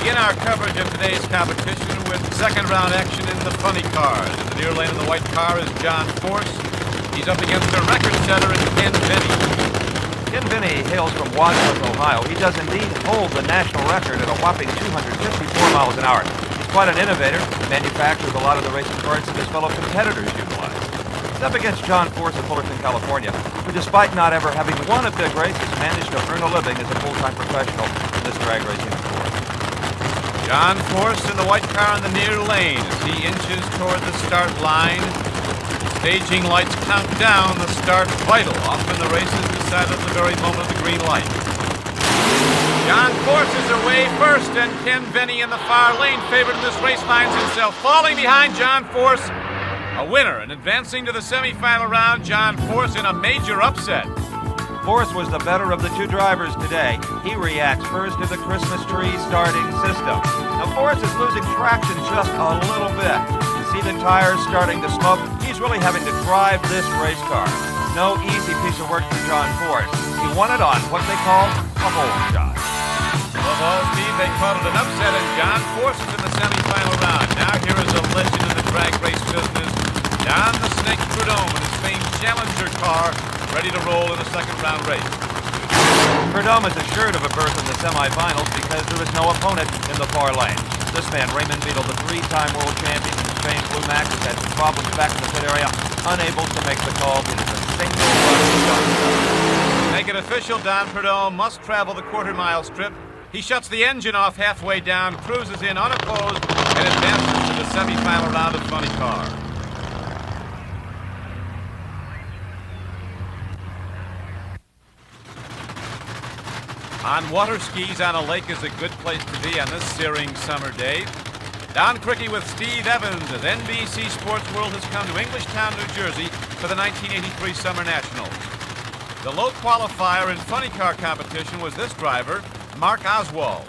begin our coverage of today's competition with second-round action in the funny cars. In the near lane of the white car is John Force. He's up against the record setter in Ken Vinny. Ken Vinny hails from Wadsworth, Ohio. He does indeed hold the national record at a whopping 254 miles an hour. He's quite an innovator, manufactures a lot of the racing cars that his fellow competitors utilize. He's up against John Force of Fullerton, California, who despite not ever having won a big race, has managed to earn a living as a full-time professional in this drag racing sport. John Force in the white car in the near lane as he inches toward the start line. Staging lights count down the start vital. Often the race is decided at the very moment of the green light. John Force is away first, and Ken Vinny in the far lane favored in this race finds himself falling behind John Force. A winner and advancing to the semifinal round, John Force in a major upset. Force was the better of the two drivers today. He reacts first to the Christmas tree starting system. Now Force is losing traction just a little bit. You see the tires starting to smoke. He's really having to drive this race car. No easy piece of work for John Force. He won it on what they call a hole shot. Above all speed, they called it an upset, and John Force is in the semifinal round. Now here is a legend in the drag race business, Don the Snake Prudhomme in his famed Challenger car, ready to roll in a second-round race. Prudhomme is assured of a berth in the semifinals because there is no opponent in the far lane. This man, Raymond Beadle, the three-time world champion in Spain Blue Max, has had problems back in the pit area, unable to make the call. It is a single run. To make it official, Don Prudhomme must travel the quarter-mile strip. He shuts the engine off halfway down, cruises in unopposed, and advances to the semifinal round of funny car. On water skis on a lake is a good place to be on this searing summer day. Don Cricky with Steve Evans as NBC SportsWorld has come to Englishtown, New Jersey for the 1983 Summer Nationals. The low qualifier in funny car competition was this driver, Mark Oswald.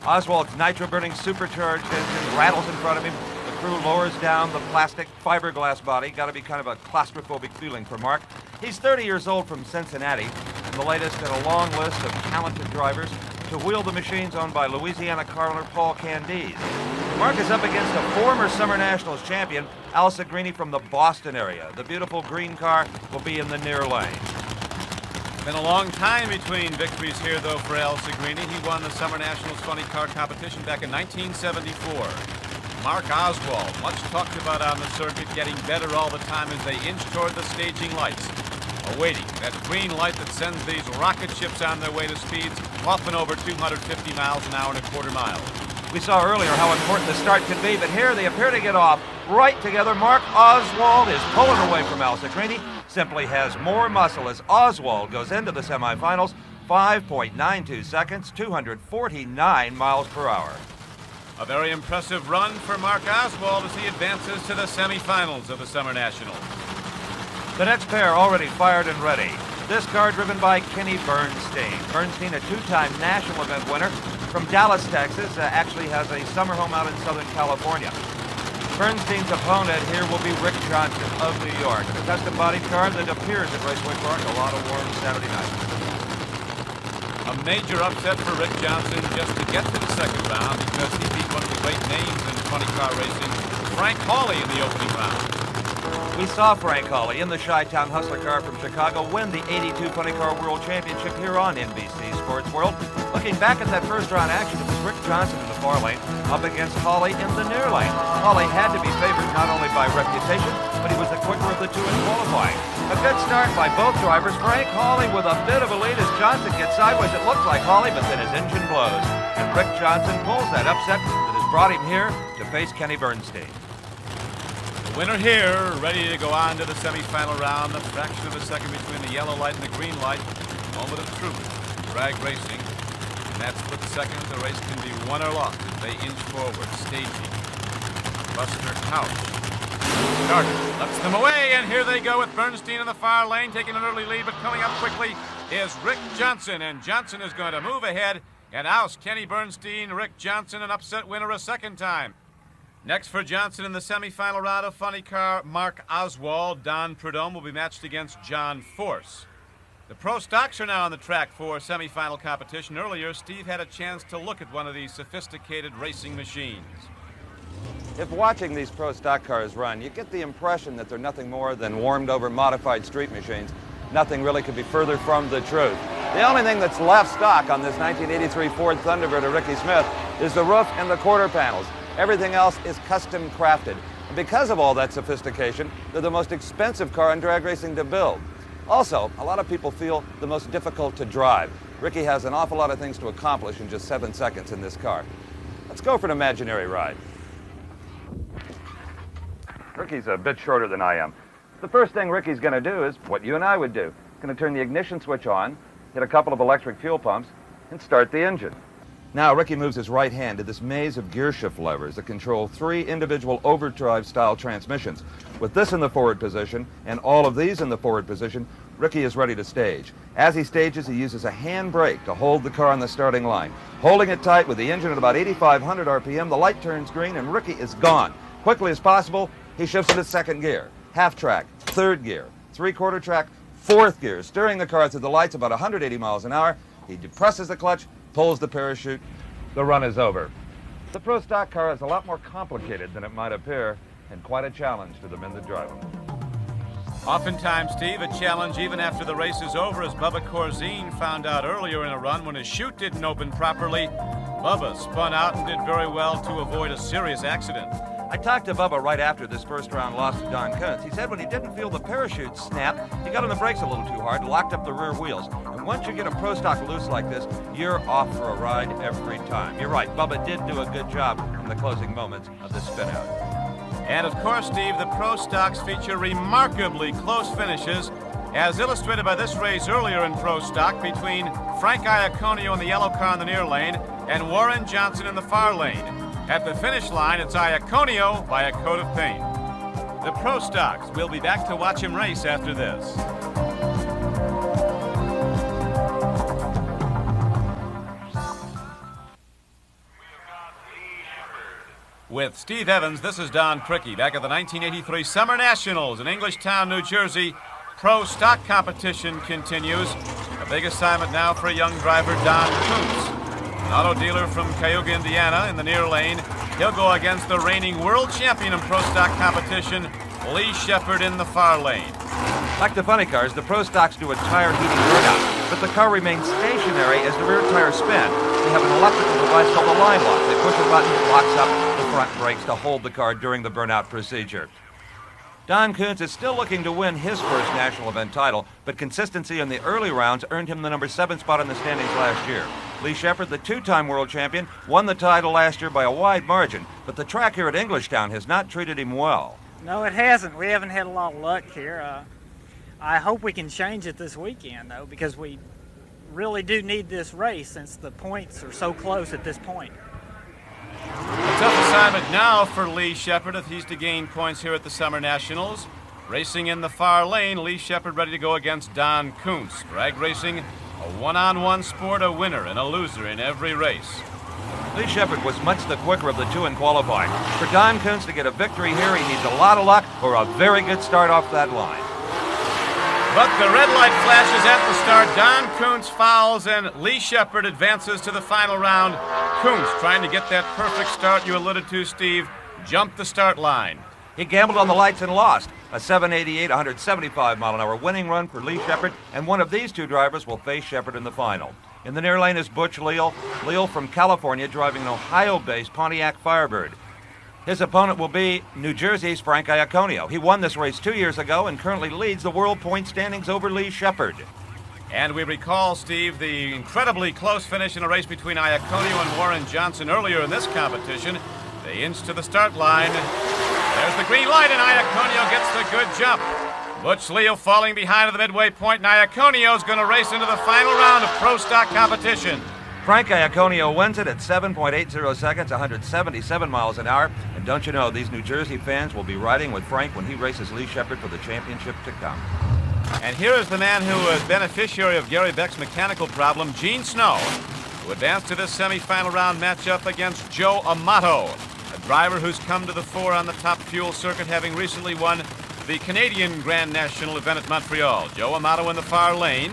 Oswald's nitro-burning supercharged engine rattles in front of him. The crew lowers down the plastic fiberglass body. Got to be kind of a claustrophobic feeling for Mark. He's 30 years old from Cincinnati, and the latest in a long list of talented drivers to wheel the machines owned by Louisiana coroner Paul Candies. Mark is up against a former Summer Nationals champion, Al Segrini from the Boston area. The beautiful green car will be in the near lane. Been a long time between victories here, though, for Al Segrini. He won the Summer Nationals funny car competition back in 1974. Mark Oswald, much talked about on the circuit, getting better all the time as they inch toward the staging lights. Awaiting that green light that sends these rocket ships on their way to speeds often over 250 miles an hour and a quarter mile. We saw earlier how important the start can be, but here they appear to get off right together. Mark Oswald is pulling away from Al Segrini, simply has more muscle as Oswald goes into the semifinals, 5.92 seconds, 249 miles per hour. A very impressive run for Mark Oswald as he advances to the semifinals of the Summer Nationals. The next pair already fired and ready. This car driven by Kenny Bernstein. Bernstein, a two-time national event winner from Dallas, Texas, actually has a summer home out in Southern California. Bernstein's opponent here will be Rick Johnson of New York, a custom-bodied car that appears at Raceway Park a lot of warm Saturday nights. A major upset for Rick Johnson just to get to the second round because he beat one of the great names in funny car racing, Frank Hawley, in the opening round. We saw Frank Hawley in the Chi-Town Hustler car from Chicago win the 82 Funny Car World Championship here on NBC SportsWorld. Looking back at that first round action, it was Rick Johnson in the far lane up against Hawley in the near lane. Hawley had to be favored not only by reputation, but he was the quicker of the two in qualifying. A good start by both drivers. Frank Hawley with a bit of a lead as Johnson gets sideways. It looks like Hawley, but then his engine blows. And Rick Johnson pulls that upset that has brought him here to face Kenny Bernstein. The winner here, ready to go on to the semifinal round. A fraction of a second between the yellow light and the green light. Moment of truth. Drag racing. In that split second, the race can be won or lost as they inch forward, staging. Buster Couch. Carter lets them away, and here they go with Bernstein in the far lane, taking an early lead, but coming up quickly is Rick Johnson, and Johnson is going to move ahead and oust Kenny Bernstein. Rick Johnson, an upset winner a second time. Next for Johnson in the semifinal round of funny car, Mark Oswald. Don Prudhomme will be matched against John Force. The pro stocks are now on the track for semifinal competition. Earlier, Steve had a chance to look at one of these sophisticated racing machines. If watching these pro stock cars run, you get the impression that they're nothing more than warmed-over modified street machines. Nothing really could be further from the truth. The only thing that's left stock on this 1983 Ford Thunderbird of Ricky Smith is the roof and the quarter panels. Everything else is custom crafted. And because of all that sophistication, they're the most expensive car in drag racing to build. Also, a lot of people feel the most difficult to drive. Ricky has an awful lot of things to accomplish in just 7 seconds in this car. Let's go for an imaginary ride. Ricky's a bit shorter than I am. The first thing Ricky's going to do is what you and I would do. He's going to turn the ignition switch on, hit a couple of electric fuel pumps, and start the engine. Now, Ricky moves his right hand to this maze of gear shift levers that control 3 individual overdrive-style transmissions. With this in the forward position and all of these in the forward position, Ricky is ready to stage. As he stages, he uses a hand brake to hold the car on the starting line. Holding it tight with the engine at about 8,500 RPM, the light turns green and Ricky is gone. Quickly as possible, he shifts into second gear, half track, third gear, three-quarter track, fourth gear, steering the car through the lights about 180 miles an hour. He depresses the clutch, pulls the parachute. The run is over. The pro stock car is a lot more complicated than it might appear, and quite a challenge to the men that drive them. Oftentimes, Steve, a challenge even after the race is over, as Bubba Corzine found out earlier in a run when his chute didn't open properly. Bubba spun out and did very well to avoid a serious accident. I talked to Bubba right after this first-round loss to Don Kuntz. He said when he didn't feel the parachute snap, he got on the brakes a little too hard, locked up the rear wheels. And once you get a pro stock loose like this, you're off for a ride every time. You're right, Bubba did do a good job in the closing moments of this spin-out. And of course, Steve, the pro stocks feature remarkably close finishes, as illustrated by this race earlier in pro stock between Frank Iaconio in the yellow car in the near lane and Warren Johnson in the far lane. At the finish line, it's Iaconio by a coat of paint. The pro stocks. We'll be back to watch him race after this. With Steve Evans, this is Don Cricky, back at the 1983 Summer Nationals in Englishtown, New Jersey. Pro stock competition continues. A big assignment now for a young driver, Don Kuntz. An auto dealer from Cayuga, Indiana in the near lane. He'll go against the reigning world champion in pro stock competition, Lee Shepard, in the far lane. Like the funny cars, the pro stocks do a tire heating burnout, but the car remains stationary as the rear tires spin. They have an electrical device called the line lock. They push a button that locks up the front brakes to hold the car during the burnout procedure. Don Kuntz is still looking to win his first national event title, but consistency in the early rounds earned him the number 7 spot in the standings last year. Lee Shepard, the 2-time world champion, won the title last year by a wide margin, but the track here at Englishtown has not treated him well. No, it hasn't. We haven't had a lot of luck here. I hope we can change it this weekend, though, because we really do need this race since the points are so close at this point. A tough assignment now for Lee Shepard if he's to gain points here at the Summer Nationals. Racing in the far lane, Lee Shepard ready to go against Don Kuntz. Drag racing, a one-on-one sport, a winner and a loser in every race. Lee Shepard was much the quicker of the two in qualifying. For Don Kuntz to get a victory here, he needs a lot of luck or a very good start off that line. But the red light flashes at the start. Don Kuntz fouls and Lee Shepard advances to the final round. Kuntz trying to get that perfect start you alluded to, Steve. Jumped the start line. He gambled on the lights and lost. A 788, 175-mile-an-hour winning run for Lee Shepard, and one of these two drivers will face Shepard in the final. In the near lane is Butch Leal. Leal from California, driving an Ohio-based Pontiac Firebird. His opponent will be New Jersey's Frank Iaconio. He won this race 2 years ago and currently leads the world point standings over Lee Shepard. And we recall, Steve, the incredibly close finish in a race between Iaconio and Warren Johnson earlier in this competition. They inch to the start line. There's the green light, and Iaconio gets the good jump. Butch Leal falling behind at the midway point, and Iaconio's going to race into the final round of pro stock competition. Frank Iaconio wins it at 7.80 seconds, 177 miles an hour. And don't you know, these New Jersey fans will be riding with Frank when he races Lee Shepard for the championship to come. And here is the man who was beneficiary of Gary Beck's mechanical problem, Gene Snow, who advanced to this semifinal round matchup against Joe Amato, a driver who's come to the fore on the top fuel circuit, having recently won the Canadian Grand National event at Montreal. Joe Amato in the far lane.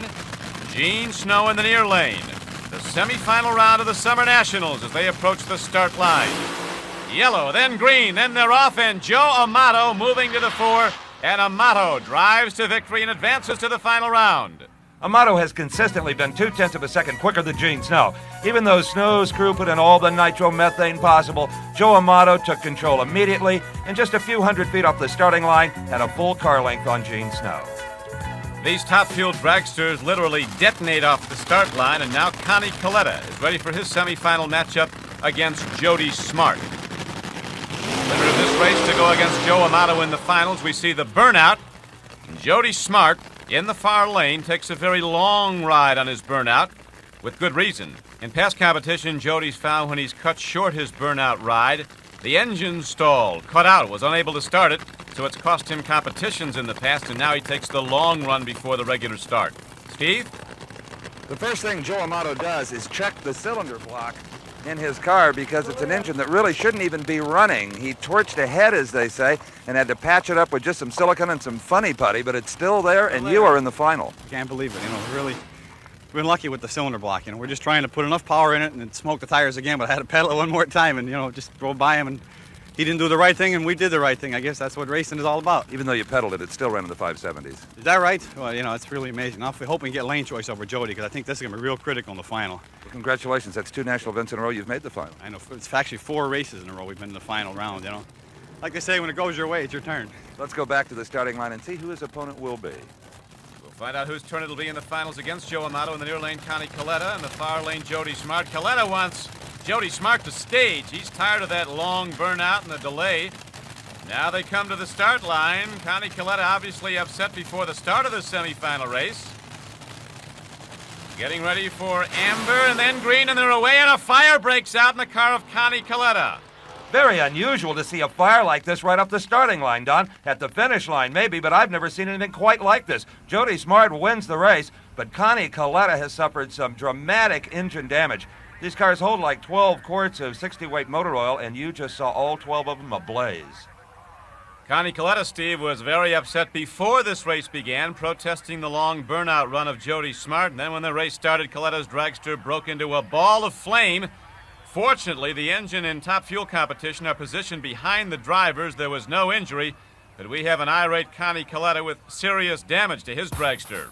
Gene Snow in the near lane. The semifinal round of the Summer Nationals as they approach the start line. Yellow, then green, then they're off, and Joe Amato moving to the fore, and Amato drives to victory and advances to the final round. Amato has consistently been 0.2 of a second quicker than Gene Snow. Even though Snow's crew put in all the nitromethane possible, Joe Amato took control immediately, and just a few hundred feet off the starting line, had a full car length on Gene Snow. These top-fueled dragsters literally detonate off the start line, and now Connie Coletta is ready for his semifinal matchup against Jody Smart. Winner of this race to go against Joe Amato in the finals, we see the burnout. Jody Smart, in the far lane, takes a very long ride on his burnout, with good reason. In past competition, Jody's found when he's cut short his burnout ride, the engine stalled, cut out, was unable to start it, so it's cost him competitions in the past, and now he takes the long run before the regular start. Steve? The first thing Joe Amato does is check the cylinder block in his car because it's an engine that really shouldn't even be running. He torched ahead, as they say, and had to patch it up with just some silicone and some funny putty, but it's still there, and you are in the final. Can't believe it. We've been lucky with the cylinder block. We're just trying to put enough power in it and then smoke the tires again, but I had to pedal it one more time and, just drove by him, and he didn't do the right thing and we did the right thing. I guess that's what racing is all about. Even though you pedaled it, it still ran in the 570s. Is that right? Well, it's really amazing. I'm hoping to get lane choice over Jody because I think this is going to be real critical in the final. Well, congratulations. That's 2 national events in a row you've made the final. I know. It's actually 4 races in a row we've been in the final round, Like they say, when it goes your way, it's your turn. Let's go back to the starting line and see who his opponent will be. We'll find out whose turn it'll be in the finals against Joe Amato. In the near lane, Connie Coletta. In the far lane, Jody Smart. Coletta wants Jody Smart to stage. He's tired of that long burnout and the delay. Now they come to the start line. Connie Coletta obviously upset before the start of the semifinal race. Getting ready for amber and then green, and they're away, and a fire breaks out in the car of Connie Coletta. Very unusual to see a fire like this right off the starting line, Don. At the finish line, maybe, but I've never seen anything quite like this. Jody Smart wins the race, but Connie Coletta has suffered some dramatic engine damage. These cars hold like 12 quarts of 60-weight motor oil, and you just saw all 12 of them ablaze. Connie Coletta, Steve, was very upset before this race began, protesting the long burnout run of Jody Smart. And then when the race started, Coletta's dragster broke into a ball of flame. Fortunately, the engine and top fuel competition are positioned behind the drivers. There was no injury, but we have an irate Connie Coletta with serious damage to his dragster.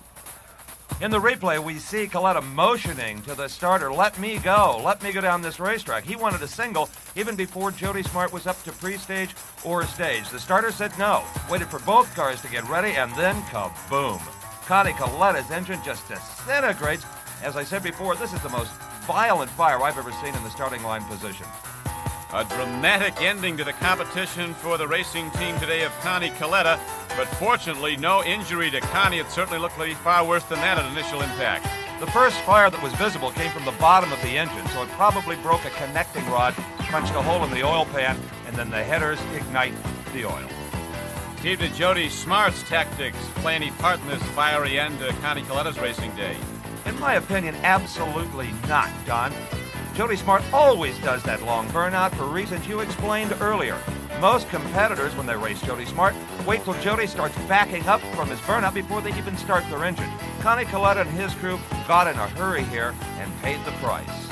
In the replay, we see Coletta motioning to the starter, let me go down this racetrack. He wanted a single even before Jody Smart was up to pre-stage or stage. The starter said no, waited for both cars to get ready, and then kaboom. Connie Coletta's engine just disintegrates. As I said before, this is the most violent fire I've ever seen in the starting line position. A dramatic ending to the competition for the racing team today of Connie Coletta, but fortunately no injury to Connie. It certainly looked like far worse than that at initial impact. The first fire that was visible came from the bottom of the engine, so it probably broke a connecting rod, punched a hole in the oil pan, and then the headers ignite the oil. Steve, did Jody Smart's tactics play any part in this fiery end to Connie Coletta's racing day? In my opinion, absolutely not, Don. Jody Smart always does that long burnout for reasons you explained earlier. Most competitors, when they race Jody Smart, wait till Jody starts backing up from his burnout before they even start their engine. Connie Coletta and his crew got in a hurry here and paid the price.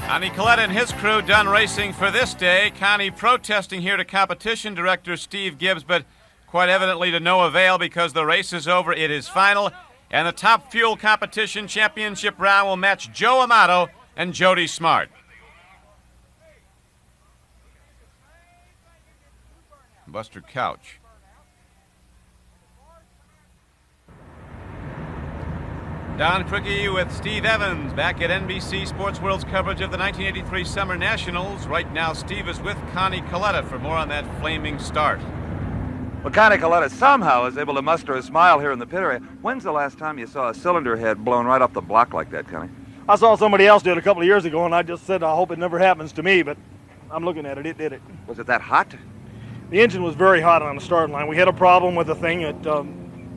Connie Coletta and his crew done racing for this day. Connie protesting here to competition director Steve Gibbs, but quite evidently to no avail because the race is over. It is final, and the top fuel competition championship round will match Joe Amato and Jody Smart. Buster Couch. Don Cricky with Steve Evans back at NBC SportsWorld's coverage of the 1983 Summer Nationals. Right now, Steve is with Connie Coletta for more on that flaming start. Well, Connie Coletta somehow is able to muster a smile here in the pit area. When's the last time you saw a cylinder head blown right off the block like that, Connie? I saw somebody else do it a couple of years ago, and I just said, I hope it never happens to me, but I'm looking at it. It did it. Was it that hot? The engine was very hot on the starting line. We had a problem with the thing.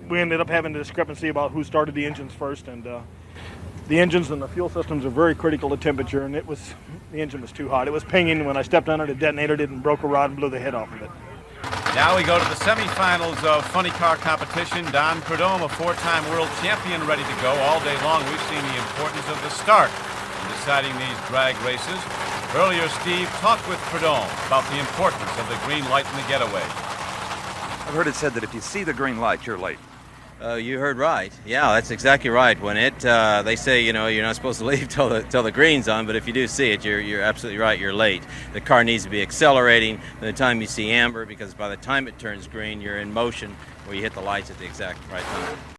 We ended up having a discrepancy about who started the engines first, and the engines and the fuel systems are very critical to temperature, and the engine was too hot. It was pinging. When I stepped on it, it detonated it and broke a rod and blew the head off of it. Now we go to the semifinals of funny car competition. Don Prudhomme, a four-time world champion, ready to go. All day long we've seen the importance of the start in deciding these drag races. Earlier, Steve talked with Prudhomme about the importance of the green light in the getaway. I've heard it said that if you see the green light, you're late. You heard right. Yeah, that's exactly right. When they say, you're not supposed to leave till the green's on, but if you do see it, you're absolutely right. You're late. The car needs to be accelerating by the time you see amber, because by the time it turns green, you're in motion where you hit the lights at the exact right time.